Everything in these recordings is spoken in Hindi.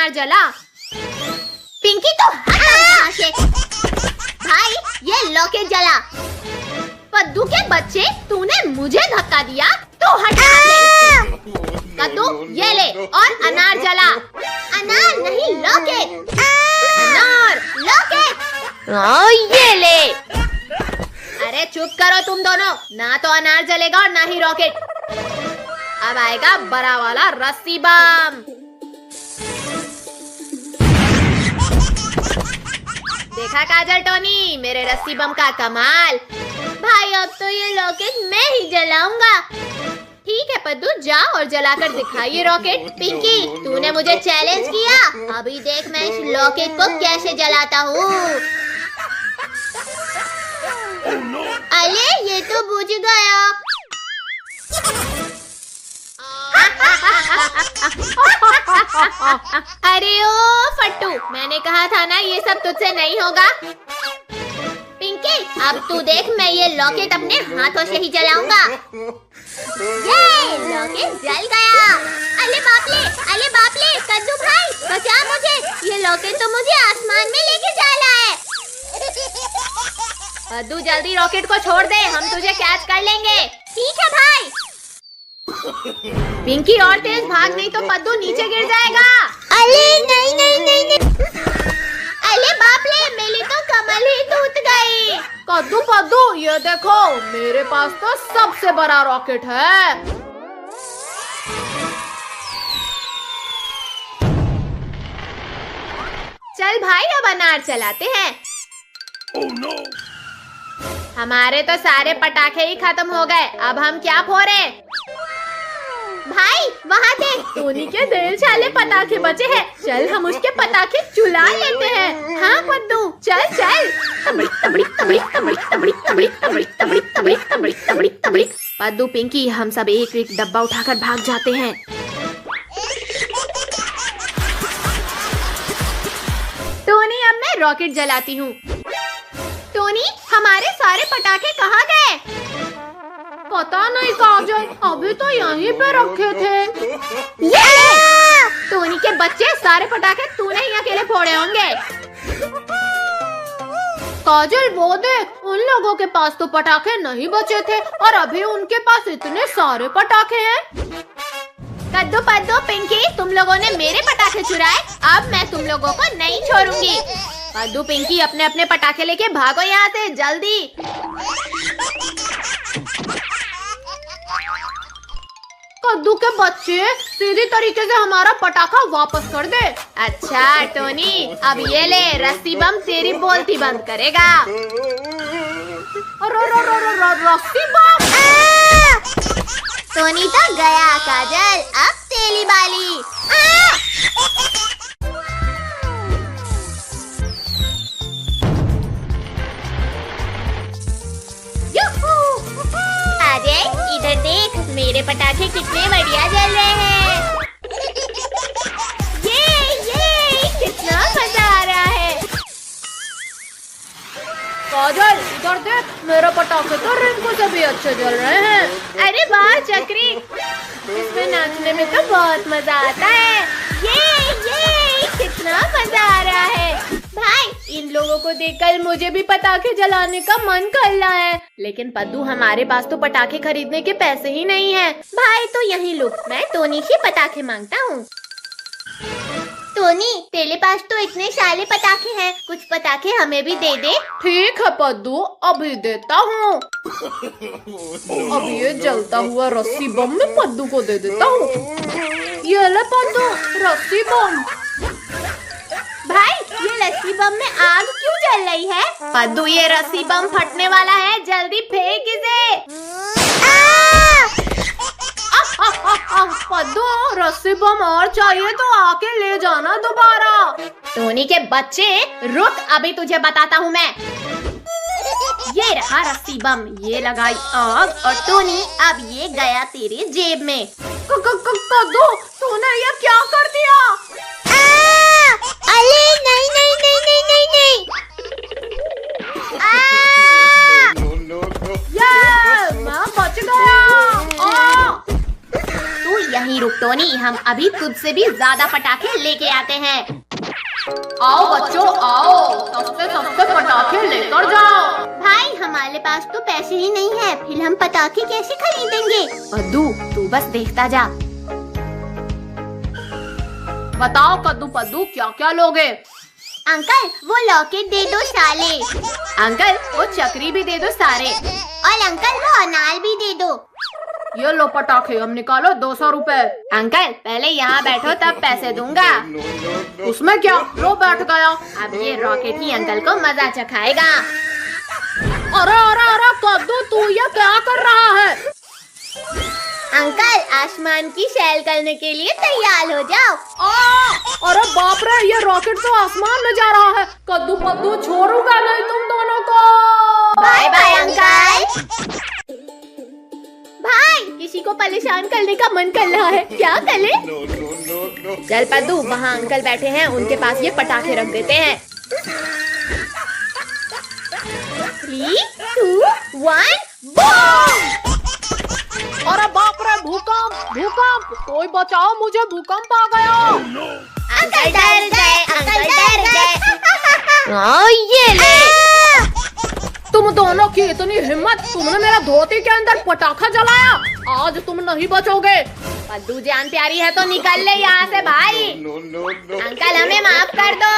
अनार जला। पिंकी तो हटा यहाँ से। भाई ये लॉकेट जला। पद्दू के बच्चे, तूने मुझे धक्का दिया तो हटा ले। कद्दू ये ले और अनार जला। अनार नहीं लॉकेट। अनार लॉकेट। ये ले। अरे चुप करो तुम दोनों, ना तो अनार जलेगा और ना ही रॉकेट। अब आएगा बड़ा वाला रस्सी बम। देखा काजल टोनी, मेरे रस्सी बम का कमाल। भाई अब तो ये लॉकेट मैं ही जलाऊंगा। ठीक है पद्दू, जाओ और जलाकर दिखाइए रॉकेट। पिंकी तूने मुझे चैलेंज किया, अभी देख मैं इस लॉकेट को कैसे जलाता हूँ। अरे ये तो बुझ गया। अरे ओ फट्टू, मैंने कहा था ना ये सब तुझसे नहीं होगा। पिंकी अब तू देख, मैं ये लॉकेट अपने हाथों से ही जलाऊंगा। ये लॉकेट जल गया। अरे बाप ले कद्दू भाई बचा मुझे, ये लॉकेट तो मुझे आसमान में लेके जाना है। कद्दू जल्दी रॉकेट को छोड़ दे, हम तुझे कैच कर लेंगे। ठीक है भाई। पिंकी और तेज भाग, नहीं तो पद्दू नीचे गिर जाएगा। अरे नहीं। अरे बाप ले, मेरी तो कमर ही टूट गई। कद्दू पद्दू ये देखो, मेरे पास तो सबसे बड़ा रॉकेट है। चल भाई अब अनार चलाते हैं। Oh no! हमारे तो सारे पटाखे ही खत्म हो गए, अब हम क्या फोड़े? भाई वहाँ देख, टोनी के दिल छाले पटाखे बचे हैं। चल हम उसके पटाखे चुला लेते हैं। हाँ पद्दू चल चल। पद्दू पिंकी हम सब एक एक डब्बा उठाकर भाग जाते हैं। टोनी अब मैं रॉकेट जलाती हूँ। टोनी हमारे सारे पटाखे कहाँ गए? पता नहीं काजल, अभी तो यहीं पे रखे थे। टोनी के बच्चे, सारे पटाखे तूने ही अकेले फोड़े होंगे। काजल वो देख, उन लोगों के पास तो पटाखे नहीं बचे थे और अभी उनके पास इतने सारे पटाखे हैं। कद्दू पद्दू पिंकी, तुम लोगों ने मेरे पटाखे चुराए, अब मैं तुम लोगों को नहीं छोड़ूंगी। कद्दू पिंकी अपने अपने पटाखे लेके भागो यहाँ से जल्दी। कद्दू के बच्चे, सीधी तरीके से हमारा पटाखा वापस कर दे। अच्छा टोनी, अब ये ले, रस्सी बम तेरी बोलती बंद करेगा। रस्सी बम। टोनी तो गया काजल, अब तेली बाली। अरे इधर देख, मेरे पटाखे कितने बढ़िया जल रहे हैं। ये कितना मजा आ रहा है। काजल इधर देख, मेरे पटाखे तो रिंकू से भी अच्छे जल रहे हैं। अरे वाह चक्री, इसमें नाचने में तो बहुत मजा आता है। ये कितना मजा आ रहा है। भाई इन लोगों को देखकर मुझे भी पटाखे जलाने का मन कर रहा है, लेकिन पद्दू हमारे पास तो पटाखे खरीदने के पैसे ही नहीं है। भाई तो यहीं रुक, मैं टोनी से पटाखे मांगता हूँ। टोनी तेरे पास तो इतने सारे पटाखे हैं, कुछ पटाखे हमें भी दे दे। ठीक है पद्दू, अभी देता हूँ। अब ये जलता हुआ रस्सी बम में पद्दू को दे देता हूँ। ये ले पद्दू, रस्सी बम। भाई ये रस्सी बम में आग क्यों जल रही है? पद्दू ये रस्सी बम फटने वाला है, जल्दी फेंक इसे। पद्दू रस्सी बम और चाहिए तो आके ले जाना दोबारा। टोनी के बच्चे रुक, अभी तुझे बताता हूँ मैं। ये रहा रस्सी बम, ये लगाई आग और टोनी अब ये गया तेरे जेब में। कद्दू तूने ये क्या कर दिया? अरे नहीं। मैं बच गया। तू यहीं रुक टोनी। टोनी, हम अभी तुझसे भी ज्यादा पटाखे लेके आते हैं। आओ बच्चों आओ, सस्ते सस्ते पटाखे लेकर जाओ। भाई हमारे पास तो पैसे ही नहीं है, फिर हम पटाखे कैसे खरीदेंगे? पद्दू तू बस देखता जा। बताओ कद्दू पद्दू क्या क्या लोगे? अंकल वो लॉकेट दे दो साले। अंकल वो चक्री भी दे दो सारे। और अंकल वो अनार भी दे दो। ये लो पटाखे, अब निकालो 200 रुपए। अंकल पहले यहाँ बैठो तब पैसे दूंगा। उसमें क्या, लो बैठ गया। अब ये रॉकेट ही अंकल को मजा चखाएगा। अरे अरे अरे कद्दू तू ये क्या कर रहा है? अंकल आसमान की सैर करने के लिए तैयार हो जाओ। अरे बाप रे, ये रॉकेट तो आसमान में जा रहा है। कद्दू पद्दू छोड़ूंगा नहीं तुम दोनों को। Bye bye uncle. भाई किसी को परेशान करने का मन कर रहा है, क्या करे? चल पद्दू, वहाँ अंकल बैठे हैं, उनके पास ये पटाखे रख देते हैं। 3, 2, 1 बूम! अरे बाप रे, भूकंप भूकंप, कोई बचाओ मुझे, भूकंप आ गया। अंकल डर गए, अंकल डर गए। ये ले। तुम दोनों की इतनी हिम्मत, तुमने मेरा धोती के अंदर पटाखा जलाया, आज तुम नहीं बचोगे। पद्दू जान प्यारी है तो निकल ले यहाँ से भाई। अंकल हमें माफ कर दो।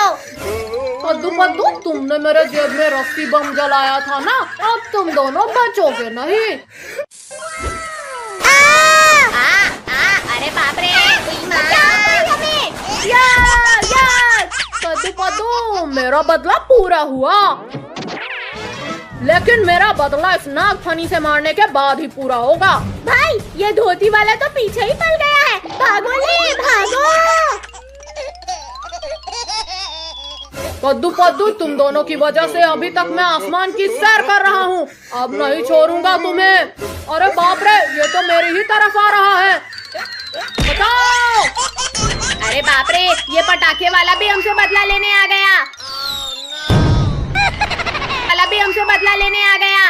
पद्दू पद्दू तुमने मेरे जेब में रस्सी बम जलाया था ना, अब तुम दोनों बचोगे नहीं। अरे बाप रे, पद्दू पद्दू मेरा बदला पूरा हुआ, लेकिन मेरा बदला इस नाग फनी से मारने के बाद ही पूरा होगा। भाई ये धोती वाला तो पीछे ही पड़ गया है, भागो ले भागो। पद्दू पद्दू तुम दोनों की वजह से अभी तक मैं आसमान की सैर कर रहा हूँ, अब नहीं छोड़ूंगा तुम्हें। अरे बाप रे, ये तो मेरी ही तरफ आ रहा है, बताओ। अरे बाप रे, ये पटाखे वाला भी हमसे बदला लेने आ गया। भी हमसे बदला लेने आ गया।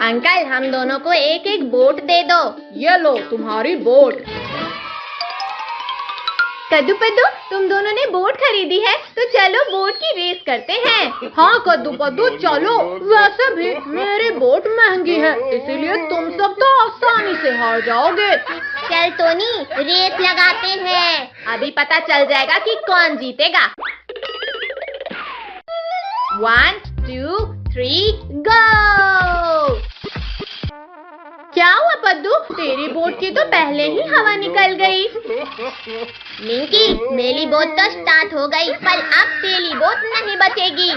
अंकल हम दोनों को एक एक बोट दे दो। ये लो तुम्हारी बोट। कद्दू पद्दू तुम दोनों ने बोट खरीदी है तो चलो बोट की रेस करते हैं। हाँ कद्दू पद्दू चलो, वैसे भी मेरी बोट महंगी है, इसीलिए तुम सब तो आसानी से हार जाओगे। चल टोनी रेस लगाते हैं, अभी पता चल जाएगा कि कौन जीतेगा। 1, 2, 3 गो। क्या हुआ पद्दू, तेरी बोट की तो पहले ही हवा निकल गई। मिंकी मेरी बोट तो स्टार्ट हो गई, पर अब तेरी बोट नहीं बचेगी।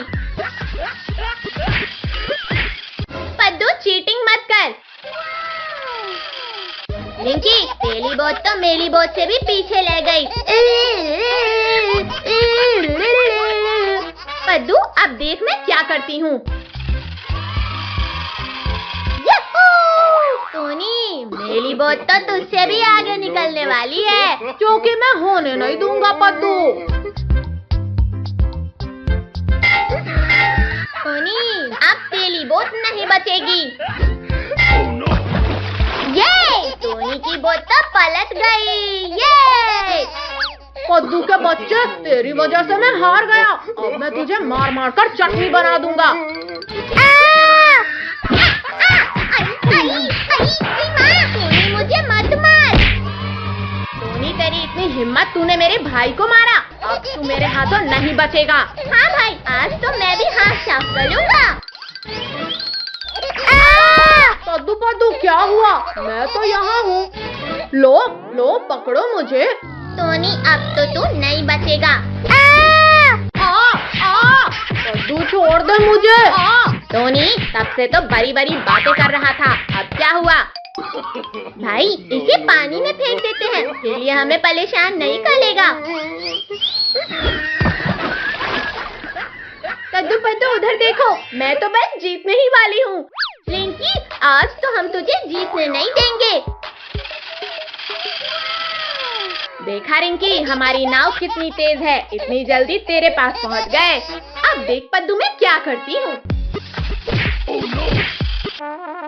पद्दू चीटिंग मत कर। मिंकी तेरी बोट तो मेरी बोट से भी पीछे ले गई। पद्दू अब देख मैं क्या करती हूँ। टोनी मेरी बोट तो तुझसे भी आगे निकलने वाली है, क्योंकि मैं होने नहीं दूंगा पद्दू। टोनी अब तेरी बोट नहीं बचेगी। ये टोनी की बोट तो पलट गई। ये पद्दू के बच्चे, तेरी वजह से मैं हार गया, अब मैं तुझे मार मार कर चटनी बना दूंगा। टोनी मुझे मत मार। टोनी तेरी इतनी हिम्मत, तूने मेरे भाई को मारा, अब तू मेरे हाथों नहीं बचेगा। हाँ भाई, आज तो मैं भी हाथ साफ करूंगा। पद्दू पद्दू क्या हुआ, मैं तो यहाँ हूँ। लो लो पकड़ो मुझे। टोनी अब तो तू नहीं बचेगा। पद्दू छोड़ दे मुझे। टोनी तब से तो बड़ी बड़ी बातें कर रहा था, अब क्या हुआ? भाई इसे पानी में फेंक देते हैं, फिर ये हमें परेशान नहीं करेगा। कद्दू पद्दू उधर देखो, मैं तो बस जीतने ही वाली हूँ। रिंकी आज तो हम तुझे जीतने नहीं देंगे। देखा रिंकी, हमारी नाव कितनी तेज है, इतनी जल्दी तेरे पास पहुँच गए। अब देख पद्दू मैं क्या करती हूँ।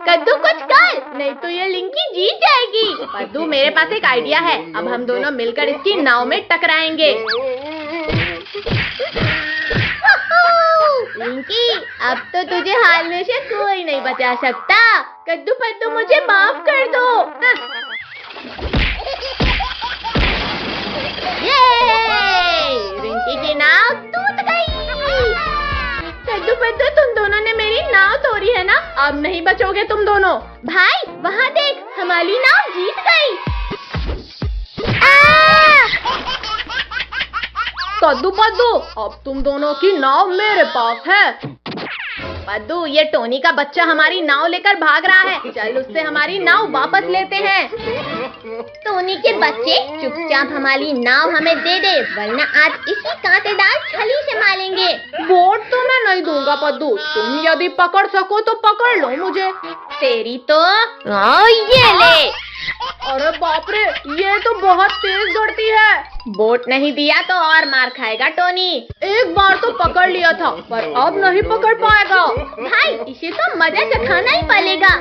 कद्दू कुछ कर, नहीं तो ये लिंकी जीत जाएगी। पद्दू मेरे पास एक आइडिया है, अब हम दोनों मिलकर इसकी नाव में टकराएंगे। लिंकी, अब तो तुझे हारने से कोई नहीं बचा सकता। कद्दू पद्दू मुझे माफ कर दो। रिंकी की नाव टूट गई। कद्दू पद्दू, तुम दोनों ने मेरी नाव तोड़ी है ना, अब नहीं बचोगे तुम दोनों। भाई वहाँ देख, हमारी नाव जीत गई। कद्दू पद्दू, अब तुम दोनों की नाव मेरे पास है। पद्दू, ये टोनी का बच्चा हमारी नाव लेकर भाग रहा है, चल उससे हमारी नाव वापस लेते हैं। टोनी के बच्चे, चुपचाप हमारी नाव हमें दे दे, वरना आज इसी कांटेदार छली से मारेंगे। वोट तो मैं नहीं दूंगा पद्दू, तुम यदि पकड़ सको तो पकड़ लो मुझे। तेरी तो ये ले। अरे बाप रे, ये तो बहुत तेज दौड़ती है। वोट नहीं दिया तो और मार खाएगा टोनी। एक बार तो पकड़ लिया था, पर अब नहीं पकड़ पाएगा। भाई, इसे तो मजा चखाना ही पड़ेगा।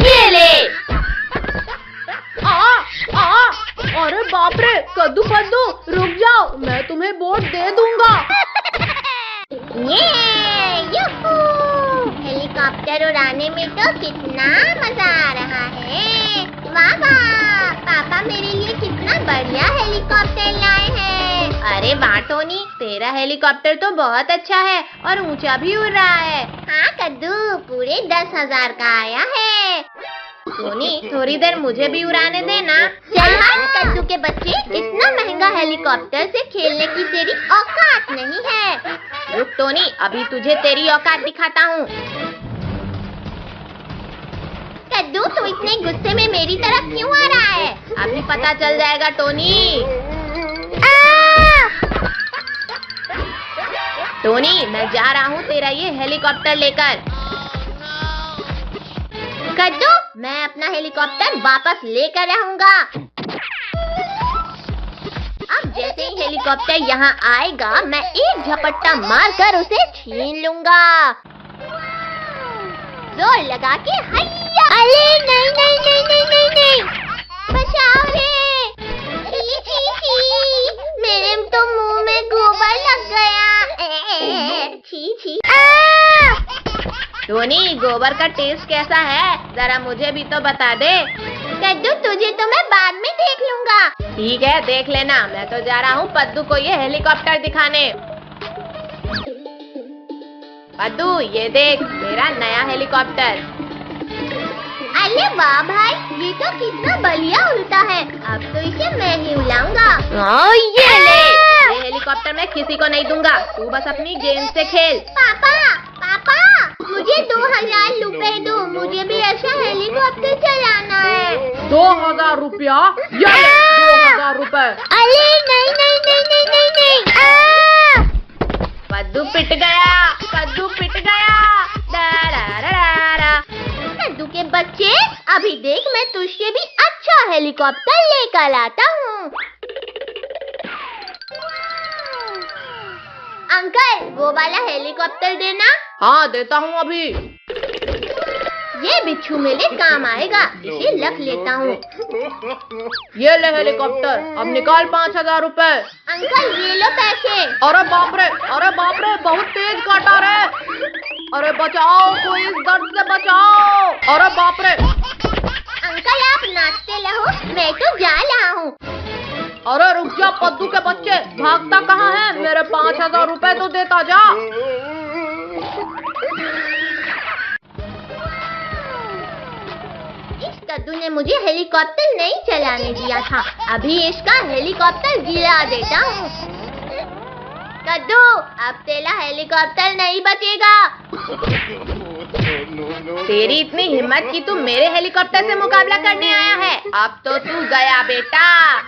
ये ले। अरे बाप रे, कद्दू पद्दू रुक जाओ, मैं तुम्हें वोट दे दूंगा। हेलीकॉप्टर उड़ाने में तो कितना मजा आ रहा है। वाह वाह, पापा मेरे लिए कितना बढ़िया हेलीकॉप्टर लाए हैं। अरे वाह टोनी, तेरा हेलीकॉप्टर तो बहुत अच्छा है और ऊंचा भी उड़ रहा है। हाँ कद्दू, पूरे 10,000 का आया है। टोनी, थोड़ी देर मुझे भी उड़ाने देना। चल हट कद्दू के बच्चे, इतना महंगा हेलीकॉप्टर से खेलने की तेरी औकात नहीं है। रुक टोनी, अभी तुझे तेरी औकात दिखाता हूँ। कद्दू, तू इतने गुस्से में मेरी तरफ क्यों आ रहा है? अभी पता चल जाएगा टोनी। टोनी, मैं जा रहा हूँ तेरा ये हेलीकॉप्टर लेकर। कद्दू, मैं अपना हेलीकॉप्टर वापस लेकर रहूंगा। अब जैसे ही हेलीकॉप्टर यहाँ आएगा, मैं एक झपट्टा मारकर उसे छीन लूंगा। जोर लगा के हैया। अरे नहीं नहीं नहीं नहीं नहीं नहीं, बचाओ रे। छी छी छी, मेरे तो मुंह में गोबर लग गया। छी छी। टोनी, गोबर का टेस्ट कैसा है, जरा मुझे भी तो बता दे। कद्दू, तुझे तो मैं बाद में देख लूंगा। ठीक है, देख लेना। मैं तो जा रहा हूँ पद्दू को ये हेलीकॉप्टर दिखाने। पद्दू, ये देख मेरा नया हेलीकॉप्टर। अरे वाह भाई, ये तो कितना बढ़िया उड़ता है। अब तो इसे मैं ही उड़ाऊंगा। ये ले। ये हेलीकॉप्टर मैं किसी को नहीं दूंगा, तू बस अपनी गेंद से खेल। पापा पापा, मुझे 2,000 रुपए दो, मुझे भी ऐसा हेलीकॉप्टर चलाना है। 2,000 रुपया? 2,000 रुपए? अरे नहीं नहीं नहीं नहीं नहीं नहीं। पद्दू पिट गया, पद्दू पिट गया। कद्दू के बच्चे, अभी देख मैं तुझसे भी अच्छा हेलीकॉप्टर लेकर आता हूँ। अंकल, वो वाला हेलीकॉप्टर देना। हाँ, देता हूँ अभी। ये बिच्छू मेरे काम आएगा, इसे रख लेता हूँ। ये ले हेलीकॉप्टर, अब निकाल 5,000 रुपए। अंकल, ये लो पैसे। अरे बाप रे, अरे बाप रे, बहुत तेज काटा रे। अरे बचाओ, कोई इस दर्द से बचाओ। अरे बाप रे। अंकल, आप नाचते रहो, मैं तो जा रहा हूँ। अरे रुक जा पद्दू के बच्चे, भागता कहाँ है? मेरे 5,000 रुपए तो देता जा। इस कद्दू ने मुझे हेलीकॉप्टर नहीं चलाने दिया था, अभी इसका हेलीकॉप्टर गिरा देता हूँ। कद्दू, अब तेरा हेलीकॉप्टर नहीं बचेगा। तेरी इतनी हिम्मत कि तू मेरे हेलीकॉप्टर से मुकाबला करने आया है? अब तो तू गया बेटा।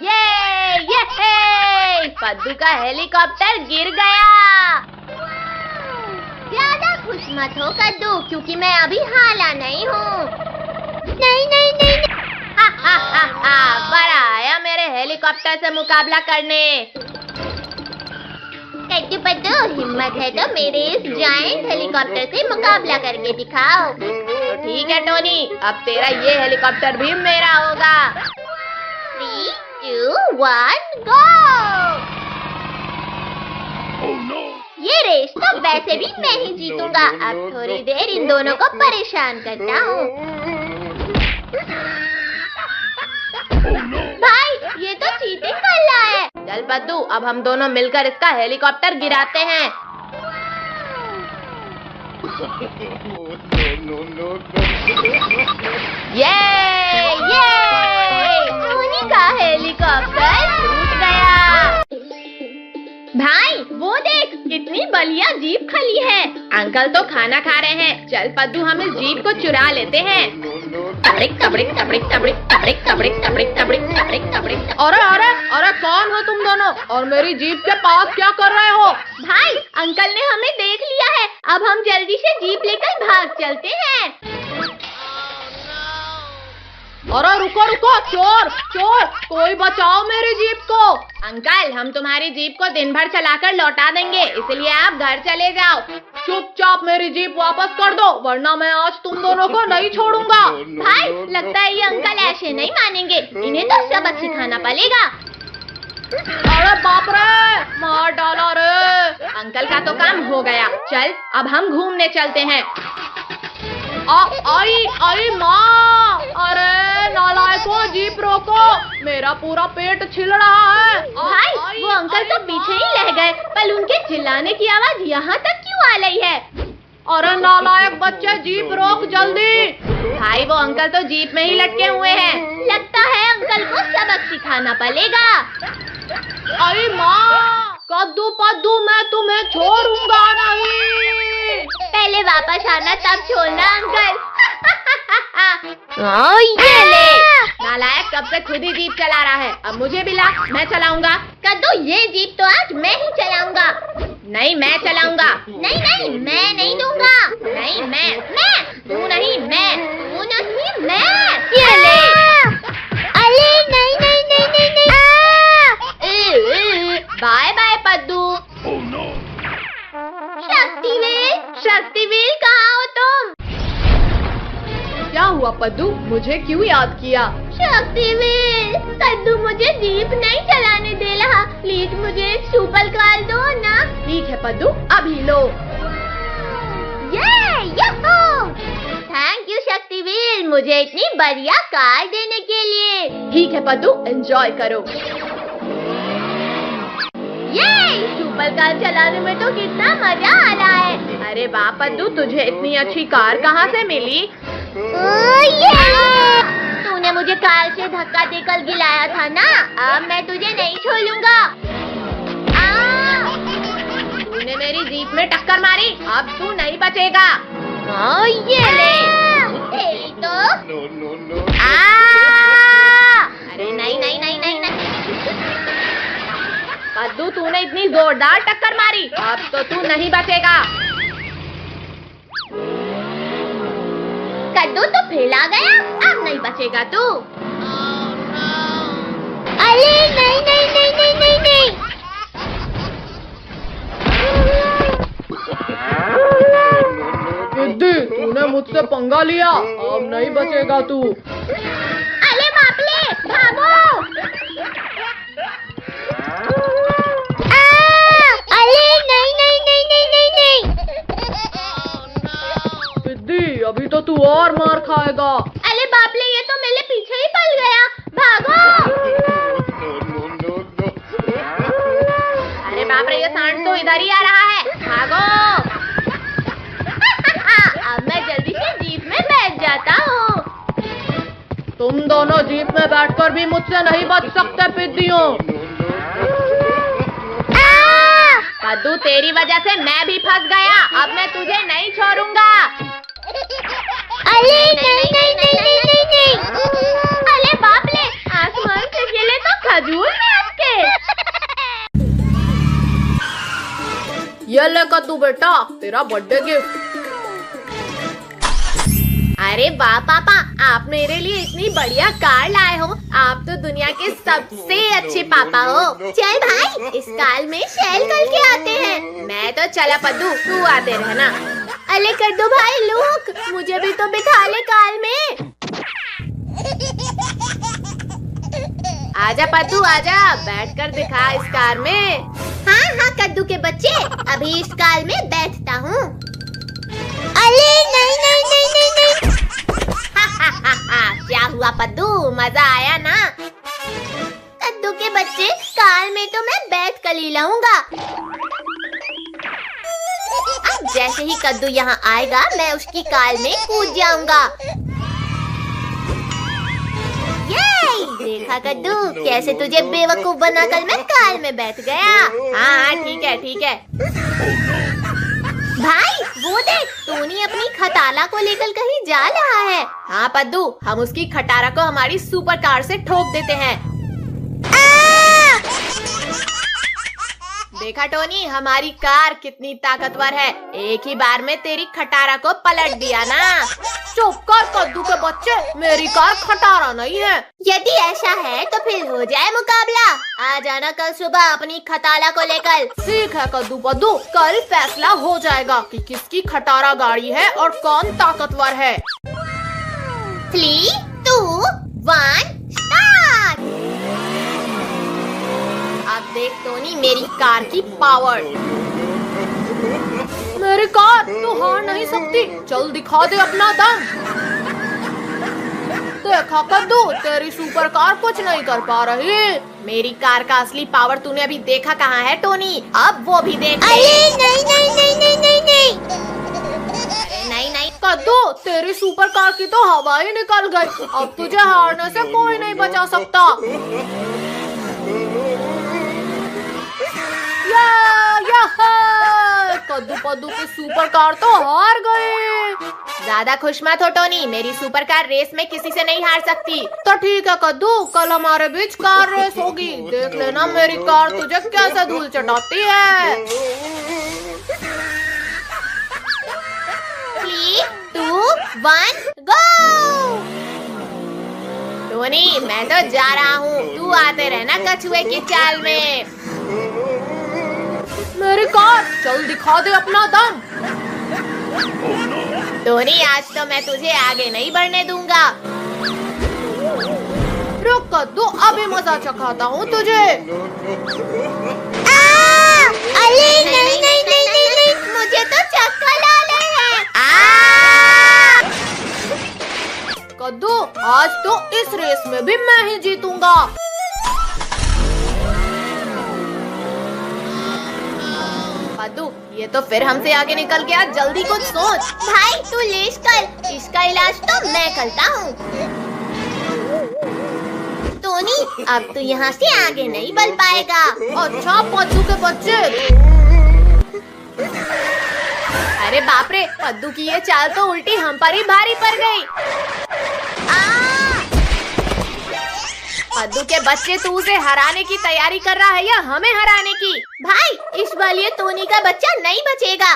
ये पद्दू का हेलीकॉप्टर गिर गया। ज्यादा खुश मत हो कद्दू, क्योंकि मैं अभी हाला नहीं हूँ। नहीं नहीं नहीं, नहीं। बड़ा आया मेरे हेलीकॉप्टर से मुकाबला करने। कद्दू पद्दू, हिम्मत है तो मेरे इस जायंट हेलीकॉप्टर से मुकाबला करके दिखाओ। तो ठीक है टोनी, अब तेरा ये हेलीकॉप्टर भी मेरा होगा। 3, 2, 1, गो। Oh no! ये रेस तो वैसे भी मैं ही जीतूंगा। अब थोड़ी देर इन दोनों को परेशान करता हूँ। Oh no! भाई, ये तो चीटिंग कर रहा है। चल पद्दू, अब हम दोनों मिलकर इसका हेलीकॉप्टर गिराते हैं। ये टोनी का हेलीकॉप्टर टूट गया। भाई वो देख, कितनी बलिया जीप खली है। अंकल तो खाना खा रहे हैं। चल पद्दू, हम इस जीप को चुरा लेते हैं। तबड़िक तबड़िक तबड़िक तबड़िक तबड़िक तबड़िक तबड़िक तबड़िक तबड़िक तबड़िक। अरे अरे अरे, कौन हो तुम दोनों और मेरी जीप के पास क्या कर रहे हो? भाई, अंकल ने हमें देख लिया है। अब हम जल्दी से जीप लेकर भाग चलते हैं। अरे रुको रुको, चोर चोर, कोई बचाओ मेरी जीप को। अंकल, हम तुम्हारी जीप को दिन भर चलाकर लौटा देंगे, इसलिए आप घर चले जाओ। चुपचाप मेरी जीप वापस कर दो, वरना मैं आज तुम दोनों को नहीं छोड़ूंगा। भाई, लगता है ये अंकल ऐसे नहीं मानेंगे। इन्हें तो सबक सिखाना पड़ेगा। अरे बाप रे, मार डाला रे। अंकल का तो काम हो गया। चल, अब हम घूमने चलते हैं। आई आई माँ, अरे नालायकों, जीप रोको, मेरा पूरा पेट छिल रहा है। भाई, वो अंकल तो पीछे ही रह गए, पर उनके चिल्लाने की आवाज यहाँ तक क्यों आ रही है? अरे नालायक बच्चे, जीप रोक जल्दी। भाई, वो अंकल तो जीप में ही लटके हुए हैं। लगता है अंकल को सबक सिखाना पड़ेगा। अरे माँ, कद्दू पद्दू, मैं तुम्हें छोड़ूंगा नहीं। पहले वापस आना, तब छोड़ना अंकल। ये ले। नालायक कब से खुद ही जीप चला रहा है, अब मुझे भी ला, मैं चलाऊंगा। कद्दू, ये जीप तो आज मैं ही चलाऊंगा। नहीं, मैं चलाऊंगा। नहीं नहीं, मैं नहीं दूंगा। नहीं, मैं। तू नहीं, मैं। तू नहीं, मैं। ये ले। अरे नहीं नहीं नहीं नहीं नहीं। Bye bye Paddu. Oh no! Shaktiveer, Shaktiveer, कहाँ हो तुम? क्या हुआ पद्दू, मुझे क्यों याद किया? शक्तिवीर, कद्दू मुझे जीप नहीं चलाने दे रहा। प्लीज मुझे एक सुपर कार दो ना। ठीक है पद्दू, अभी लो। थैंक यू शक्तिवीर, मुझे इतनी बढ़िया कार देने के लिए। ठीक है पद्दू, एंजॉय करो। ये सुपर कार चलाने में तो कितना मजा आ रहा है। अरे वाह पद्दू, तुझे इतनी अच्छी कार कहाँ से मिली? तूने मुझे कार से धक्का देकर गिराया था ना, अब मैं तुझे नहीं छोड़ूंगा। तूने मेरी जीप में टक्कर मारी, अब तू नहीं बचेगा। ये ले। तेरी तो। No no no! अरे नहीं नहीं नहीं नहीं नहीं। पद्दू, तूने इतनी जोरदार टक्कर मारी, अब तो तू नहीं बचेगा। कद्दू तो फैला गया, अब नहीं बचेगा तू। अरे नहीं नहीं नहीं नहीं नहीं नहीं। सिद्धि, तूने मुझसे पंगा लिया, अब नहीं बचेगा तू। अरे बापले, भागो। अरे नहीं नहीं नहीं नहीं नहीं नहीं। सिद्धि, अभी तो तू और मार खाएगा। अरे बापले, ये तो मेरे पीछे ही पड़ गया। भागो। No no no! अरे बाप रे, ये सांड तो इधर ही आ रहा है, भागो। अब मैं जल्दी से जीप में बैठ जाता हूँ। तुम दोनों जीप में बैठकर भी मुझसे नहीं बच सकते पिद्दियों। पद्दू, तेरी वजह से मैं भी फंस गया, अब मैं तुझे नहीं छोड़ूंगा। अरे नहीं नहीं नहीं नहीं नहीं नहीं। अरे बाप रे, आसमान से गिरे तो खजूर में अटके। ये ले कद्दू बेटा, तेरा बर्थडे गिफ्ट। अरे वाह पापा, आप मेरे लिए इतनी बढ़िया कार लाए हो। आप तो दुनिया के सबसे अच्छे पापा हो। चल भाई, इस कार में शैल कल के आते हैं। मैं तो चला पद्दू, तू आते रहना। अरे कद्दू भाई लुक, मुझे भी तो बिठा ले कार में। आजा पद्दू आजा, बैठकर दिखा इस कार में। हाँ हाँ कद्दू के बच्चे, अभी इस कार में बैठता हूँ। अरे नहीं नहीं नहीं नहीं नहीं। क्या हुआ पद्दू, मजा आया ना? कद्दू के बच्चे, कार में तो मैं बैठ कर ही लाऊंगा। अब जैसे ही कद्दू यहाँ आएगा, मैं उसकी कार में कूद जाऊंगा। देखा कद्दू, कैसे तुझे बेवकूफ बनाकर मैं कार में बैठ गया। हाँ ठीक है ठीक है। भाई वो देख, टोनी अपनी खटाला को लेकर कहीं जा रहा है। हाँ पद्दू, हम उसकी खटारा को हमारी सुपर कार से ठोक देते हैं। देखा टोनी, हमारी कार कितनी ताकतवर है। एक ही बार में तेरी खटारा को पलट दिया ना। चुप कर कद्दू के बच्चे, मेरी कार खटारा नहीं है। यदि ऐसा है तो फिर हो जाए मुकाबला। आ जाना कल सुबह अपनी खटाला को लेकर। ठीक है कद्दू पद्दू, कल फैसला हो जाएगा कि किसकी खटारा गाड़ी है और कौन ताकतवर है। 3, 2, 1 स्टार्ट। अब देख टोनी मेरी कार की पावर। मेरी कार तो हार नहीं सकती, चल दिखा दे अपना दम। देखा कद्दू, तेरी सुपर कार कुछ नहीं कर पा रही। मेरी कार का असली पावर तूने अभी देखा कहाँ है टोनी, अब वो भी देख। अरे नहीं नहीं नहीं नहीं नहीं नहीं। अरे नहीं नहीं कद्दू, तेरी सुपर कार की तो हवा ही निकल गई। अब तुझे हारने से कोई नहीं बचा सकता। कद्दू पद्दू की सुपर कार तो हार गई। ज्यादा खुश मत हो टोनी, मेरी सुपर कार रेस में किसी से नहीं हार सकती। तो ठीक है कद्दू, कल हमारे बीच कार रेस होगी। देख लेना मेरी कार तुझे कैसे धूल चटाती है। 3, 2, 1 गो। टोनी मैं तो जा रहा हूँ, तू आते रहना कछुए की चाल में। मेरी कार, चल दिखा दे अपना दम। टोनी आज तो मैं तुझे आगे नहीं बढ़ने दूंगा। रुक कद्दू, अभी मजा चखाता हूँ तुझे। अरे नहीं नहीं नहीं नहीं नहीं, मुझे तो चक्कर ला रहे हैं। कद्दू आज तो इस रेस में भी मैं ही जीतूंगा। कद्दू ये तो फिर हमसे आगे निकल गया, जल्दी कुछ सोच। भाई तू लेस कर, इसका इलाज तो मैं करता हूँ। टोनी अब तू यहाँ से आगे नहीं बढ़ पाएगा। अच्छा पद्दू के बच्चे। अरे बाप रे, पद्दू की ये चाल तो उल्टी हम पर ही भारी पड़ गई। पद्दू के बच्चे, तू उसे हराने की तैयारी कर रहा है या हमें हराने की? भाई इस बार ये टोनी का बच्चा नहीं बचेगा।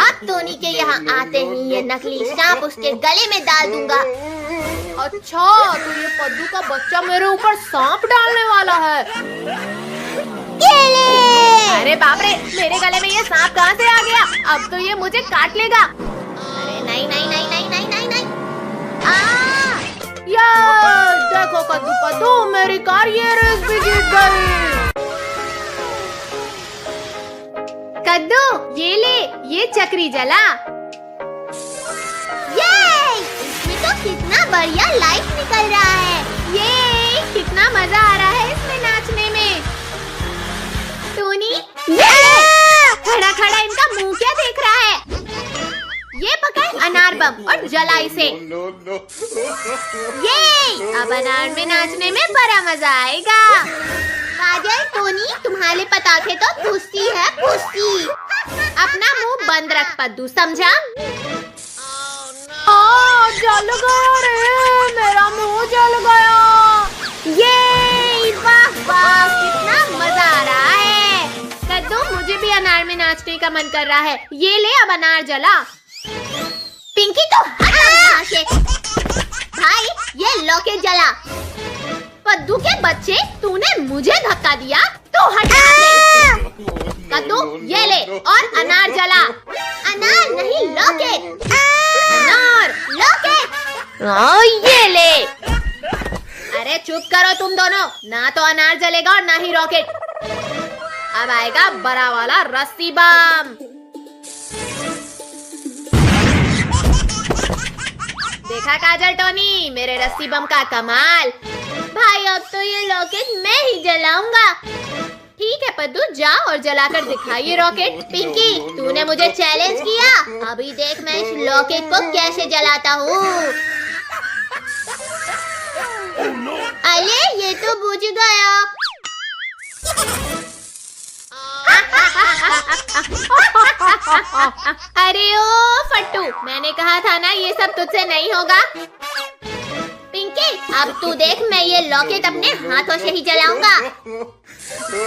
अब टोनी के यहाँ आते ही ये नकली सांप उसके गले में डाल दूंगा। अच्छा, तो ये पद्दू का बच्चा मेरे ऊपर सांप डालने वाला है। अरे बाप रे, मेरे गले में ये सांप कहाँ से आ गया? अब तो ये मुझे काट लेगा। अरे नहीं नहीं नहीं नहीं नहीं नहीं नहीं। देखो कद्दू पद्दू, मेरी कार ये रेस भी जीत गई। कद्दू ये ले, ये चक्री जला। इसमें तो कितना बढ़िया लाइट निकल रहा है। ये कितना मजा आ रहा है इसमें नाचने में। टोनी खड़ा खड़ा इनका मुंह क्या देख रहा है? ये पकड़ अनार बम और जला इसे। ये अब अनार में नाचने में बड़ा मजा आएगा। काजल, टोनी तुम्हारे पटाखे तो पुष्टी है पुष्टी। अपना मुंह बंद रख पद्दू, समझा? जल गया रे, मेरा मुंह जल गया। ये वाह वाह, कितना मजा आ रहा है। कद्दू मुझे भी अनार में नाचने का मन कर रहा है। ये ले अब अनार जला। पिंकी तो हट यहाँ से। भाई ये लॉकेट जला। पद्दू के बच्चे, तूने मुझे धक्का दिया तो हट यहाँ से। कद्दू ये ले और अनार जला। अनार नहीं लॉकेट। अनार लॉकेट। ये ले। अरे चुप करो तुम दोनों, ना तो अनार जलेगा और ना ही रॉकेट। अब आएगा बड़ा वाला रस्सी बम। देखा काजल टोनी मेरे रस्सी बम का कमाल। भाई अब तो ये लॉकेट मैं ही जलाऊंगा। ठीक है पद्दू, जाओ और जलाकर दिखाइए रॉकेट। पिंकी तूने मुझे चैलेंज किया, अभी देख मैं इस लॉकेट को कैसे जलाता हूँ। अरे ये तो बुझ गया। अरे ओ फट्टू, मैंने कहा था ना ये सब तुझसे नहीं होगा। पिंकी अब तू देख मैं ये लॉकेट अपने हाथों से ही जलाऊंगा।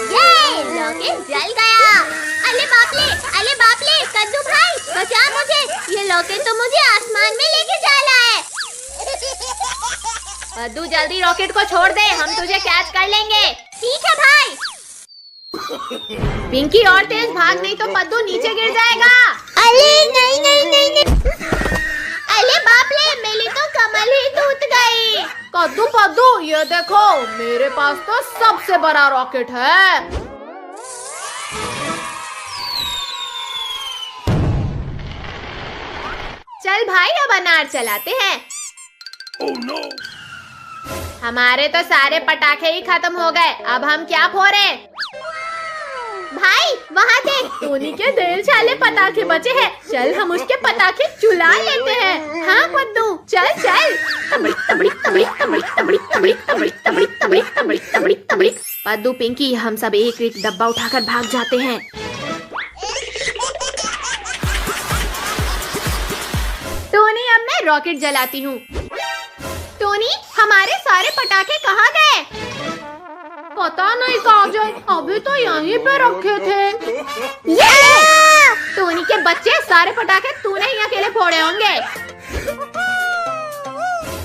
ये लॉकेट जल गया। अरे बाप रे कद्दू भाई बचा मुझे, ये लॉकेट तो मुझे आसमान में लेके जा रहा है। पद्दू जल्दी रॉकेट को छोड़ दे, हम तुझे कैच कर लेंगे। ठीक है भाई। पिंकी और तेज भाग, नहीं तो पद्दू नीचे गिर जाएगा। अरे नहीं। अरे बाप रे मेरी तो कमर ही टूट गई। कद्दू पद्दू ये देखो, मेरे पास तो सबसे बड़ा रॉकेट है। चल भाई अब अनार चलाते हैं। Oh no! हमारे तो सारे पटाखे ही खत्म हो गए, अब हम क्या फोड़े? भाई वहाँ देख, टोनी के दिल छाले पटाखे बचे हैं। चल हम उसके पटाखे चुला लेते हैं। हाँ पद्दू चल चल। पद्दू पिंकी हम सब एक एक डब्बा उठाकर भाग जाते हैं। टोनी अब मैं रॉकेट जलाती हूँ। टोनी हमारे सारे पटाखे कहाँ गए? पता नहीं काजल, अभी तो यहीं पे रखे थे। टोनी के बच्चे, सारे पटाखे तूने ही अकेले फोड़े होंगे।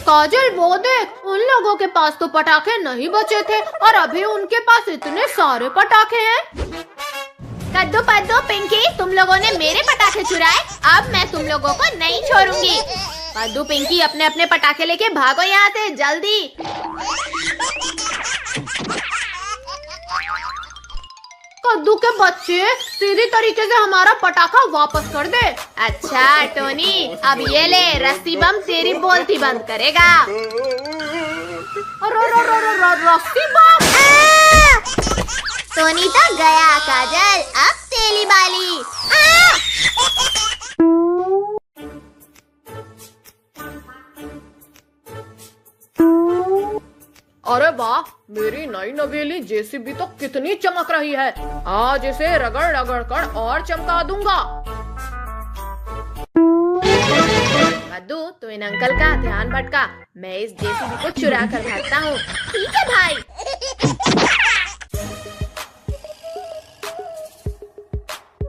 काजल वो देख, उन लोगों के पास तो पटाखे नहीं बचे थे और अभी उनके पास इतने सारे पटाखे हैं। कद्दू पद्दू पिंकी तुम लोगों ने मेरे पटाखे चुराए, अब मैं तुम लोगों को नहीं छोड़ूंगी। पद्दू पिंकी अपने अपने पटाखे लेके भागो यहाँ से जल्दी। कद्दू के बच्चे, सीधी तरीके से हमारा पटाखा वापस कर दे। अच्छा टोनी, अब ये ले, रस्सी बम तेरी बोलती बंद करेगा। रस्सी बम। टोनी तो गया काजल, अब तेली बाली। अरे वाह, मेरी नई नवेली जेसीबी तो कितनी चमक रही है। आज इसे रगड़ रगड़ कर और चमका दूंगा। कद्दू तू इन अंकल का ध्यान भटका, मैं इस जेसीबी को चुरा कर भागता हूँ। ठीक है भाई।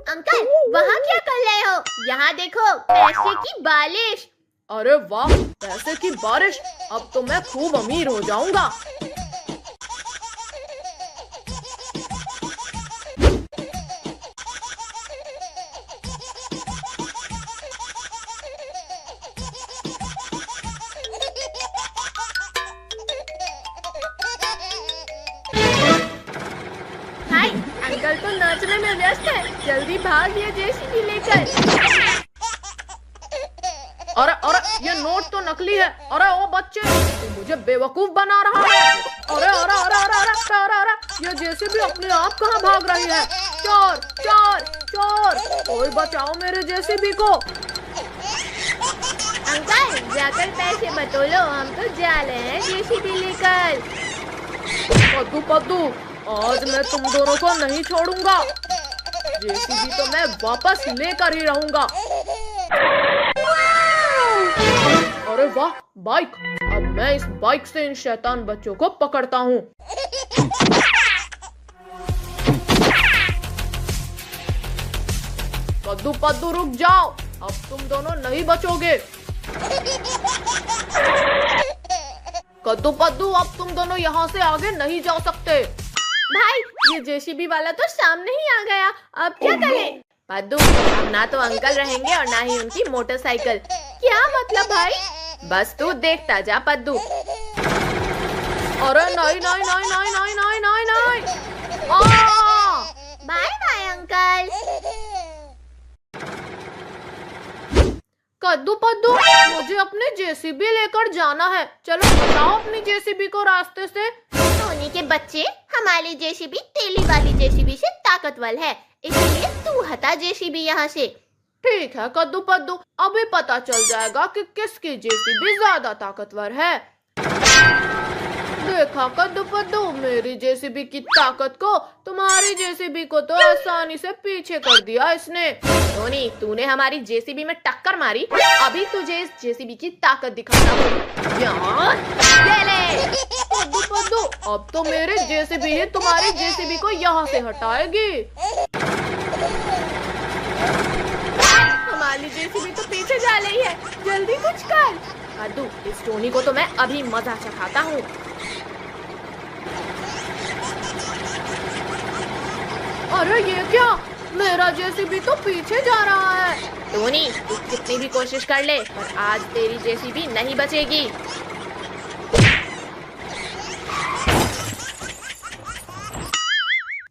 अंकल वहाँ क्या कर रहे हो? यहाँ देखो, पैसे की बारिश। अरे वाह, पैसे की बारिश, अब तो मैं खूब अमीर हो जाऊंगा। हाय, अंकल तो नाचने में व्यस्त है, जल्दी भाग ये जेसीबी लेकर। अरे ये नोट तो नकली है। अरे ओ बच्चे, तू मुझे बेवकूफ बना रहा है। अरे ये जेसीबी अपने आप कहाँ भाग रही है? चोर चोर चोर, कोई बचाओ मेरे जेसीबी को। अंकल जाकर पैसे बटोलो, हम तो जा रहे हैं जेसीबी लेकर। पद्दू पद्दू, आज मैं तुम दोनों को नहीं छोड़ूंगा। जेसीबी तो मैं वापस लेकर ही रहूंगा। अरे वाह, बाइक, अब मैं इस बाइक से इन शैतान बच्चों को पकड़ता हूँ। कद्दू पद्दू रुक जाओ, अब तुम दोनों नहीं बचोगे। कद्दू पद्दू, अब तुम दोनों यहाँ से आगे नहीं जा सकते। भाई ये जेसीबी वाला तो सामने ही आ गया, अब क्या करें? पद्दू, अब ना तो अंकल रहेंगे और ना ही उनकी मोटरसाइकिल। क्या मतलब भाई? बस तू देखता जा पद्दू। अरे नहीं नहीं नहीं नहीं नहीं नहीं नहीं नहीं। Bye bye uncle. कद्दू पद्दू, मुझे अपने जेसीबी लेकर जाना है। चलो बताओ अपनी जेसीबी को रास्ते से। टोनी के बच्चे, हमारी जेसीबी तेली वाली जेसीबी से ताकतवर है, इसलिए तू हटा जेसीबी यहाँ से। ठीक है कद्दू पद्दू, अभी पता चल जाएगा कि किसकी जेसीबी ज्यादा ताकतवर है। देखा कद्दू पद्दू, मेरी जेसीबी की ताकत को तुम्हारी जेसीबी को तो आसानी से पीछे कर दिया इसने। टोनी, तूने हमारी जेसीबी में टक्कर मारी, अभी तुझे इस जेसीबी की ताकत दिखाता हूँ। ये ले। कद्दू पद्दू, अब तो मेरी जेसीबी ही तुम्हारी जेसीबी को यहाँ से हटाएगी। हमारी जेसीबी तो पीछे जा रही है, जल्दी कुछ कर। कद्दू, इस टोनी को तो मैं अभी मजा चखाता हूँ। अरे ये क्या, मेरा जेसीबी तो पीछे जा रहा है। टोनी, तू कितनी भी कोशिश कर ले, पर आज तेरी जेसीबी नहीं बचेगी।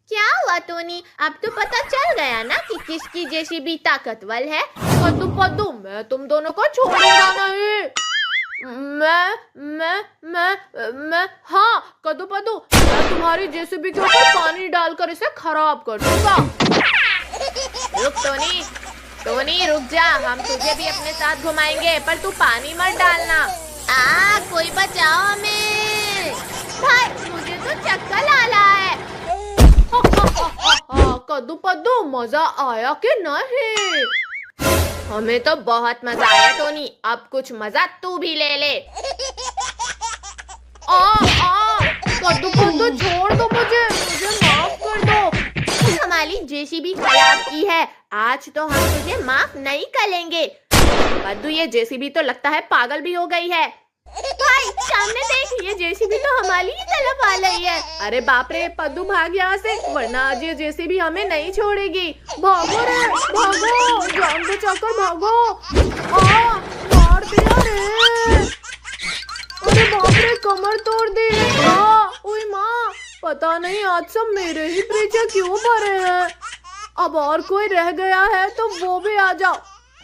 क्या हुआ टोनी, अब तो पता चल गया ना कि किसकी जेसीबी ताकतवर है। कद्दू पद्दू, मैं तुम दोनों को छोड़ूंगा नहीं। मैं हाँ कद्दू पद्दू, मैं तुम्हारी जेसीबी के ऊपर पानी डालकर इसे खराब कर दूंगा। रुक टोनी, टोनी रुक जा, हम तुझे भी अपने साथ घुमाएंगे, पर तू पानी मत डालना। कोई बचाओ हमें। भाई मुझे तो चक्कर आ रहा है। कद्दू पद्दू, मजा आया कि नहीं? हमें तो बहुत मजा आया टोनी, अब कुछ मजा तू भी ले ले। कद्दू पद्दू, छोड़ दो मुझे माफ कर दो। हमारी जेसीबी खराब की है, आज तो हम तुझे माफ नहीं करेंगे। पद्दू, ये जेसीबी तो लगता है पागल भी हो गई है। भाई सामने देख, ये जेसीबी तो हमारी ही तरफ आ रही है। अरे बाप रे, पद्दू भाग यहाँ से, वरना आज ये जेसीबी हमें नहीं छोड़ेगी। भागो रे भागो, जान बचाकर भागो। मार दिया रे। अरे बाप रे, कमर तोड़ दी। ओए माँ, पता नहीं आज सब मेरे ही पीछे क्यों पड़े हैं। अब और कोई रह गया है तो वो भी आ जाओ।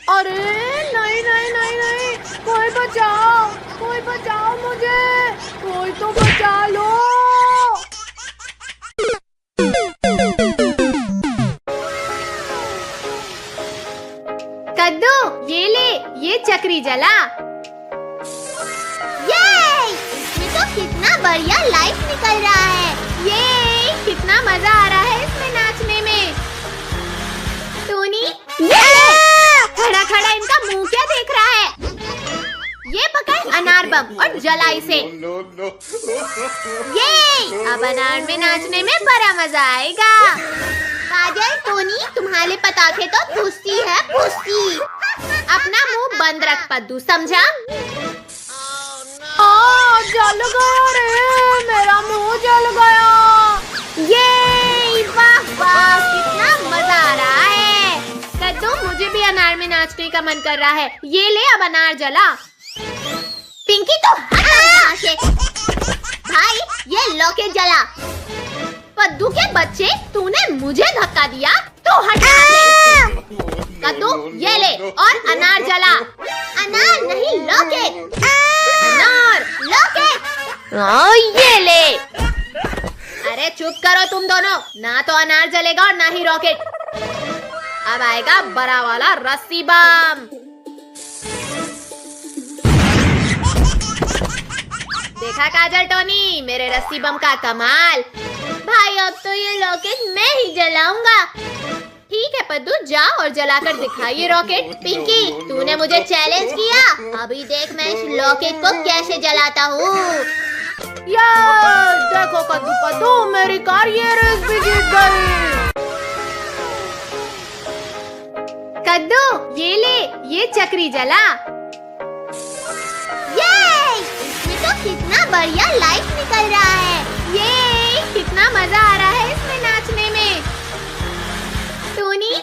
अरे नहीं नहीं नहीं नहीं, कोई बचाओ मुझे, कोई तो बचा लो। कद्दू, ये ले, ये चक्री जला। ये इसमें तो कितना बढ़िया लाइट निकल रहा है। ये कितना मजा आ रहा है इसमें नाचने में। टोनी, खड़ा खड़ा इनका मुंह क्या देख रहा है? ये पकड़ अनार बम और जला इसे। ये अब अनार में नाचने में बड़ा मजा आएगा। काजल, टोनी, तुम्हारे पटाखे तो फुसती है फुसती। अपना मुंह बंद रख पद्दू, समझा? जल गया रे, मेरा मुंह जल गया। ये वाह वाह, कितना मजा आ रहा है। कद्दू, मुझे भी अनार में नाचने का मन कर रहा है, ये ले अब अनार जला। पिंकी तो हटा यहाँ से। भाई ये लॉकेट जला। पद्दू के बच्चे, तूने मुझे धक्का दिया तो हटा से। कद्दू, ये ले और अनार जला। अनार नहीं, लॉकेट। अनार, लॉकेट। ये ले। अरे चुप करो तुम दोनों, ना तो अनार जलेगा और ना ही रॉकेट। अब आएगा बड़ा वाला रस्सी बम। देखा काजल टोनी, मेरे रस्सी बम का कमाल। भाई अब तो ये रॉकेट मैं ही जलाऊंगा। ठीक है पद्दू, जा और जलाकर दिखा ये रॉकेट। पिंकी, तूने मुझे चैलेंज किया, अभी देख मैं इस रॉकेट को कैसे जलाता हूँ। देखो कद्दू पद्दू, मेरी कार ये रेस भी जीत गई। कद्दू ये ले, ये चक्री जला। ये इसमें तो कितना बढ़िया लाइट निकल रहा है। ये कितना मजा आ रहा है इसमें नाचने में। टोनी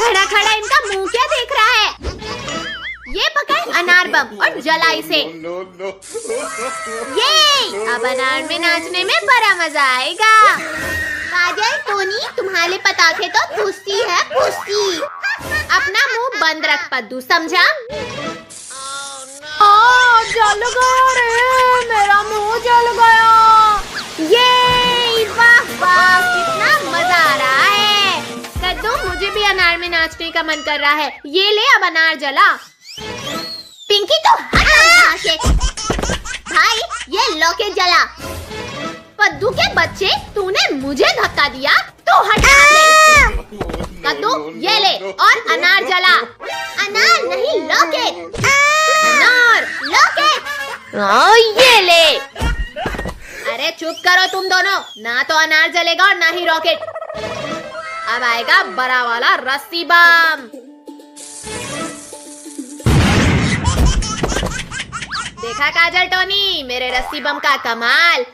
खड़ा खड़ा इनका मुंह क्या देख रहा है? ये पकड़ अनार बम और जला इसे। ये अब अनार में नाचने में बड़ा मजा आएगा। काजल, टोनी, तुम्हारे पटाखे तो फुसती है, फुसती। अपना मुंह बंद रख पद्दू, समझा? जल गया रे, मेरा मुंह जल गया। ये वाह वाह, कितना मजा आ रहा है। कद्दू, मुझे भी अनार में नाचने का मन कर रहा है। ये ले, अब अनार जला। पिंकी तो हट यहाँ से। भाई, ये लॉकेट जला। पद्दू के बच्चे, तूने मुझे धक्का दिया तो हटा दे। कद्दू ये ले और अनार जला। अनार नहीं, लॉकेट। अनार लॉकेट। ये ले। अरे चुप करो तुम दोनों, ना तो अनार जलेगा और ना ही रॉकेट। अब आएगा बड़ा वाला रस्सी बम। देखा काजल टोनी, मेरे रस्सी बम का कमाल।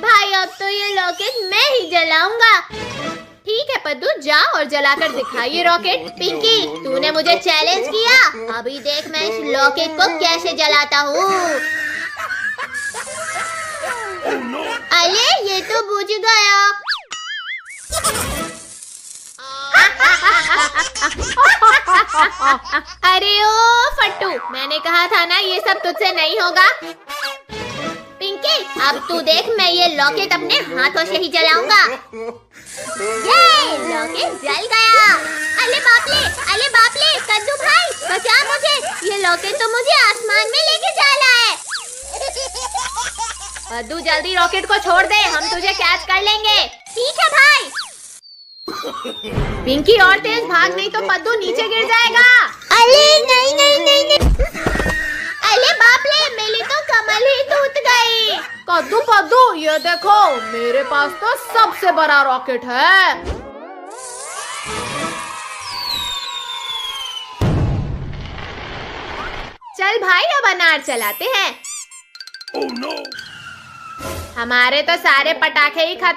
भाई, अब तो ये लॉकेट मैं ही जलाऊंगा। ठीक है पद्दू, जा और जलाकर दिखा ये रॉकेट। पिंकी, तूने मुझे चैलेंज किया, अभी देख मैं इस लॉकेट को कैसे जलाता हूँ। अरे ये तो बुझ गया। अरे ओ फट्टू, मैंने कहा था ना ये सब तुझसे नहीं होगा। पिंकी, अब तू देख मैं ये लॉकेट अपने हाथों से ही जलाऊंगा। ये लॉकेट जल गया। अरे बाप रे, कद्दू भाई बचा मुझे। ये लॉकेट तो मुझे आसमान में लेके जा रहा है। कद्दू जल्दी रॉकेट को छोड़ दे, हम तुझे कैच कर लेंगे। ठीक है भाई। पिंकी और तेज भाग, नहीं तो पद्दू नीचे गिर जाएगा। अरे नहीं। अरे बाप रे, मेरी तो कमर ही टूट गई। कद्दू पद्दू ये देखो, मेरे पास तो सबसे बड़ा रॉकेट है। चल भाई, अब अनार चलाते हैं। Oh no! हमारे तो सारे पटाखे ही खत्म